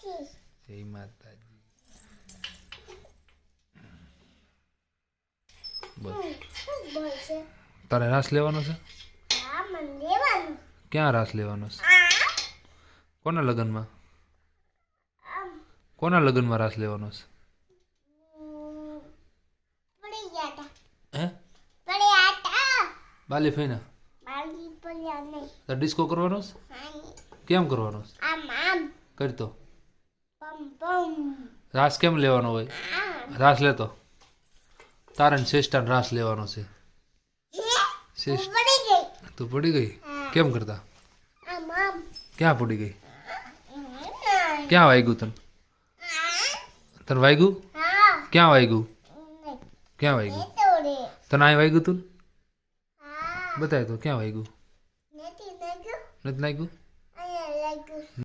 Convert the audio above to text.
જય માતાજી. બસ તારે રાસ લેવાનો છે? ક્યાં રાસ લેવાનો છે? કોના લગ્નમાં? કોના લગ્નમાં રાસ લેવાનો છે? હે બાલી ફઈના ડિસ્કો કરવાનો છે? કેમ કરવાનો છે? કરતો રાસ કેમ લેવાનો હોય? રાસ લેતો તારે શ્રેષ્ઠ રાસ લેવાનો છે. તું પડી ગઈ કેમ કરતા? ક્યાં પડી ગઈ? ક્યાં વાગ્યું તને? તને વાગ્યું? ક્યાં વાગ્યું? ક્યાં વાગ્યું? તને અહીં વાગ્યું તું? બતાય તો ક્યાં વાગ્યું? નથી લાગ્યું?